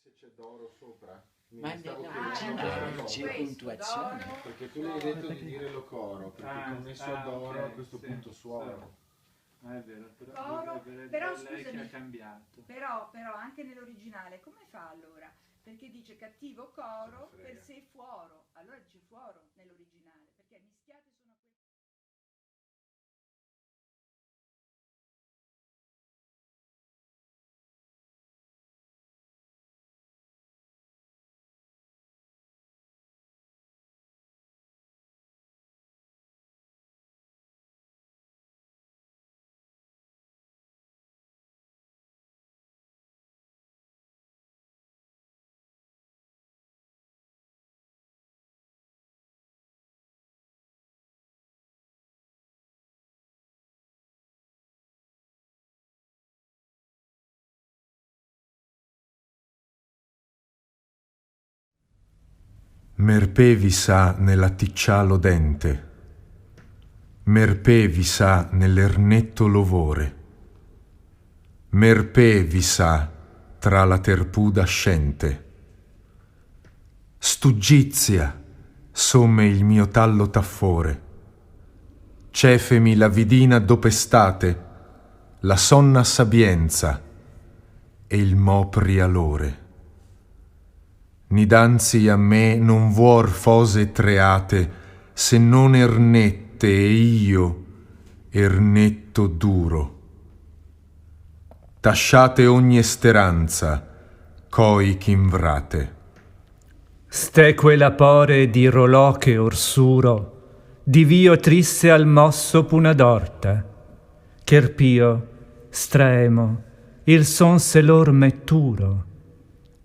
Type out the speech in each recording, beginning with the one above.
se c'è d'oro sopra. Ma non c'è puntuazione. Perché tu mi hai detto di dire locoro, perché connesso ad oro a questo punto su oro. È vero, Coro, lei però che ha scusami, cambiato. però anche nell'originale come fa allora? Perché dice cattivo coro per sé fuoro, allora dice fuoro nell'originale, perché mischiate sono quelle. Merpè vi sa nell'atticcialo dente, merpè vi sa nell'ernetto lovore, merpè vi sa tra la terpuda scente. Stuggizia, somme il mio tallo taffore, cefemi la vidina dopestate, la sonna sabienza e il mopri alore. Nidanzi a me non vuor fose treate, se non ernette e io, ernetto duro. Tasciate ogni speranza, coi ch'invrate. Steque lapore di roloche orsuro, divio trisse al mosso punadorta, cherpio, straemo, il son se lor metturo,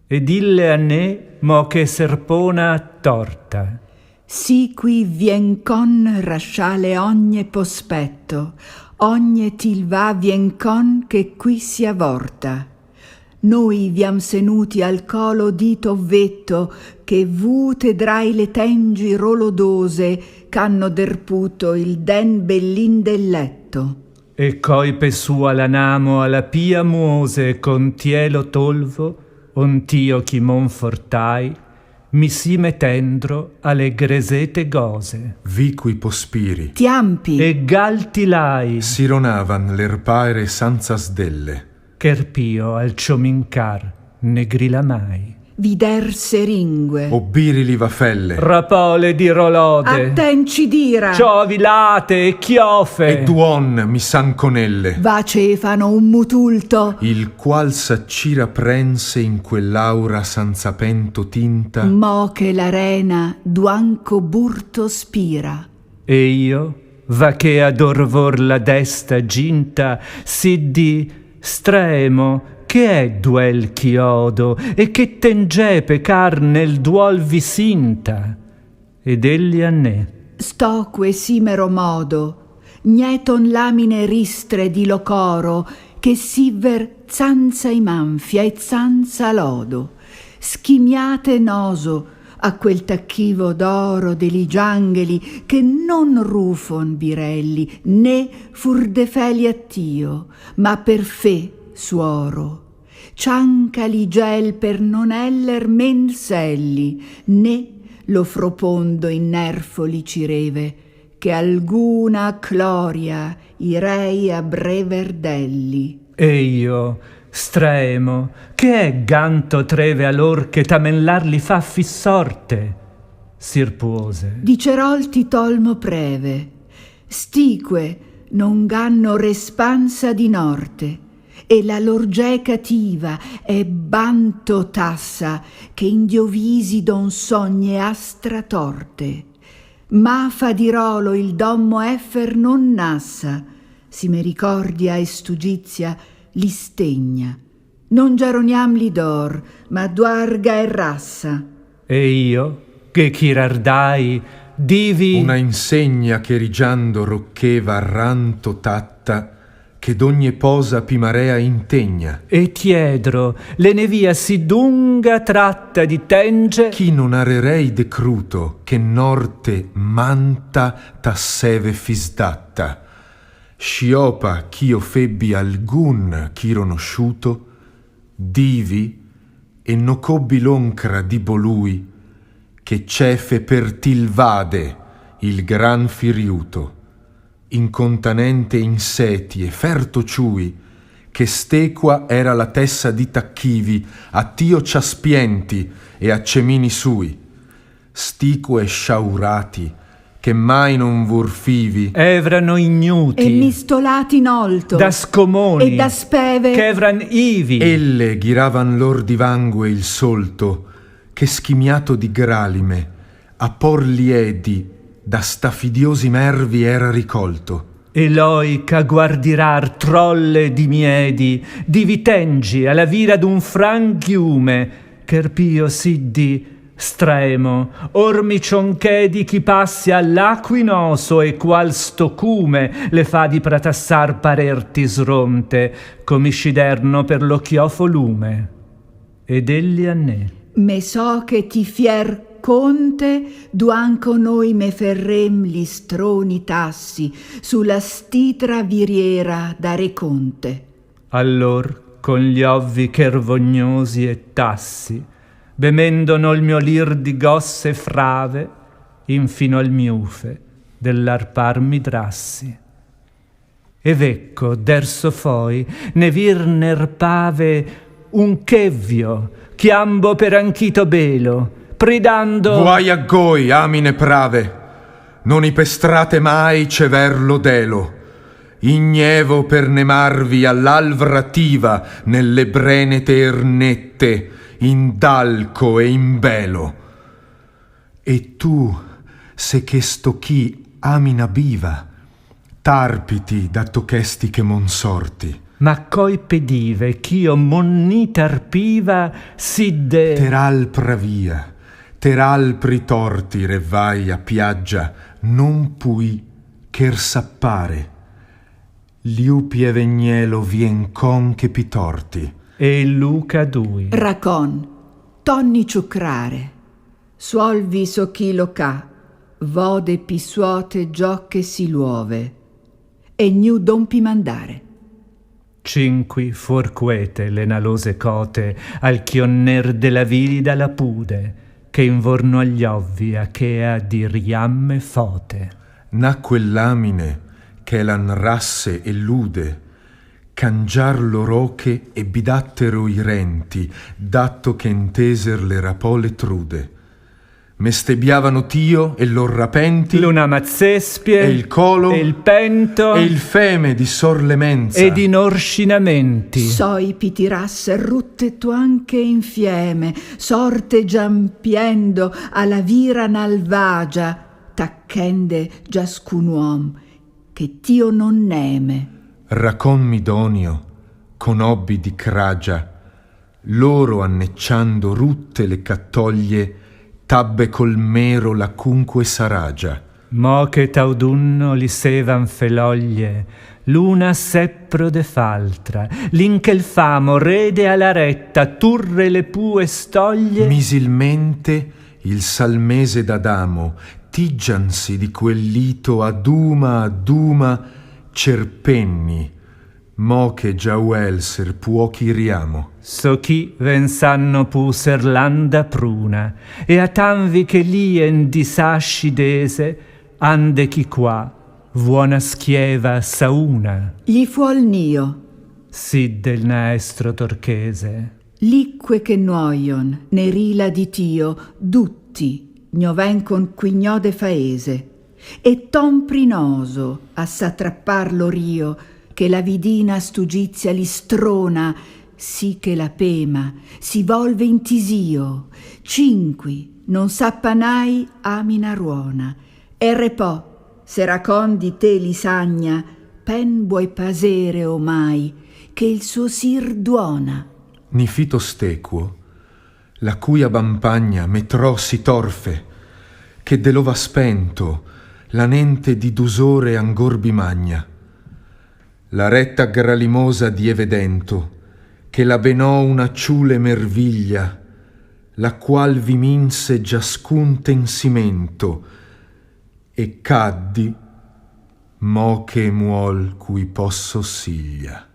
ed ille a ne mo che serpona torta. Si qui vien con rasciale ogne pospetto, ogne tilva vien con che qui si avorta. Noi viam senuti al colo dito vetto, che vute drai le tengi rolodose, c'hanno derputo il den bellin del letto. E coipe sua l'anamo alla pia muose con tielo tolvo, ont'io chi monfortai, mi si metendro alle gresete gose. Vicui pospiri, Tiampi E galtilai, si ronavan l'erpaere sanza sdelle. cherpio al ciomincar ne grila mai. vider seringue, Obbiri li vafelle, Rapole di rolode, attenci dira, ciovilate e chiofe, e duon mi sanconelle, va cefano un mutulto, il qual s'accira prense in quell'aura sanza pento tinta, mo che l'arena duanco burto spira. e io, va che ad orvor la desta ginta, siddi stremo, che è duel chiodo, e che tengepe carne il duol visinta, ed egli a ne. Stoque simero modo, gneton lamine ristre di locoro, che siver zanza imanfia e zanza lodo, schimiate noso a quel tacchivo d'oro degli giangheli, che non rufon birelli, né furdefeli attio, ma per fe suoro. Ciancali gel per non eller menselli, né lo fropondo in nerfoli cireve, che alguna gloria irei a breverdelli. E io, stremo, che è ganto treve alor che tamenlar li fa fissorte? Sirpuose. Di Cerolti tolmo preve, stique non ganno respansa di norte, e la lor ge cativa è banto tassa, che in diovisi don sogne astra torte. Ma fa di rolo il dommo effer non nassa, si me ricordia e stugizia li stegna. Non giaroniam li d'or, ma duarga e rassa. E io, che chirardai, divi... una insegna che rigiando roccheva ranto tatta, che d'ogni posa pimarea integna. E tiedro, le nevia si dunga tratta di tenge... Chi non arerei decruto, che norte manta tasseve fisdatta. Sciopa ch'io febbi algun ch'iro nosciuto, divi e no cobbi l'oncra di bolui, che cefe per tilvade il gran firiuto, incontanente in seti e ferto ciui, che stequa era la tessa di tacchivi a Tio ciaspienti e a cemini sui, stique sciaurati, che mai non vorfivi, evrano ignuti, e mistolati inolto, da scomoni, e da speve, che evran ivi. elle ghiravan lor di vangue il solto, che schimiato di gralime, a por liedi, da stafidiosi mervi era ricolto. Eloica guardirar trolle di miedi, di vitengi alla vira d'un franghiume, cherpio siddi stremo, or mi cionchedi chi passi all'aquinoso e qual stocume le fa di pratassar parerti sronte, comisciderno per l'occhiofo lume. Ed egli a ne. me so che ti fier conte, duanco noi me ferrem li stroni tassi, sulla stitra viriera da reconte. Allor con gli ovvi chervognosi e tassi, bemendono il mio lir di gosse frave, infino al miufe dell'arpar mi drassi. E vecco derso foi ne vir nerpave un chevvio, chiambo per anchito belo, pridando Guai a goi, amine prave, non ipestrate mai cever delo, ignevo per nemarvi all'alvrativa nelle brenete ernette, in dalco e in belo. E tu, se che sto chi amina biva, tarpiti da tochesti che monsorti, ma coi pedive ch'io monni tarpiva sidde teral pravia, teral pritorti revai a piaggia, non pui cher sappare, liupi e vegnelo vien con che pitorti. e Luca dui. Racon, tonni ciucrare, suolvi so chi lo ca, vode pi suote giocche si luove, e gnu dompi mandare. Cinqui fuorquete le nalose cote al chionner della vilida la pude, che invorno agli ovvi a chea di riamme fote. Nacque lamine che l'an rasse e lude, cangiar l'oroche e bidattero i renti, datto che inteser le rapole trude. Mestebiavano Tio e lor rapenti, L'una mazzespie e il colo e il pento e il feme di sorlemenza ed in orscinamenti. Soi pitirasse rutte tu anche infieme, sorte giampiendo alla vira nalvagia, tacchende giascun uom che Tio non neme. Racon midonio, con obbi di cragia, loro annecciando rutte le cattoglie, tabbe col mero lacunque saragia. Mo che taudunno li sevan feloglie, l'una seppro de faltra, l'inche il famo rede alla retta, turre le pue stoglie. Misilmente il salmese d'Adamo, tiggiansi di quel lito a duma cerpenni, mo che già uelser può chiriamo. So chi ven sanno puser landa pruna, e a tanvi che lien di sascidese, ande chi qua, vuona schieva sauna, Gli fuol nio, sì del naestro torchese. licque che nuoion, ne rila di Tio, dutti, gnoven con quignode faese, e ton prinoso a s'attrappar lo rio, che la vidina stugizia li strona, sì che la pema si volve in tisio, cinqui non sappanai amina ruona, e repò, se racon di te li sagna, pen vuoi pasere omai, che il suo sir duona. Nifito stequo, la cui abampagna metrò si torfe, che delova spento, l'anente di dusore angorbi magna. La retta gralimosa dieve dento, che la benò una ciule merviglia, la qual vi minse giascun tensimento, e caddi, mo che muol cui posso siglia.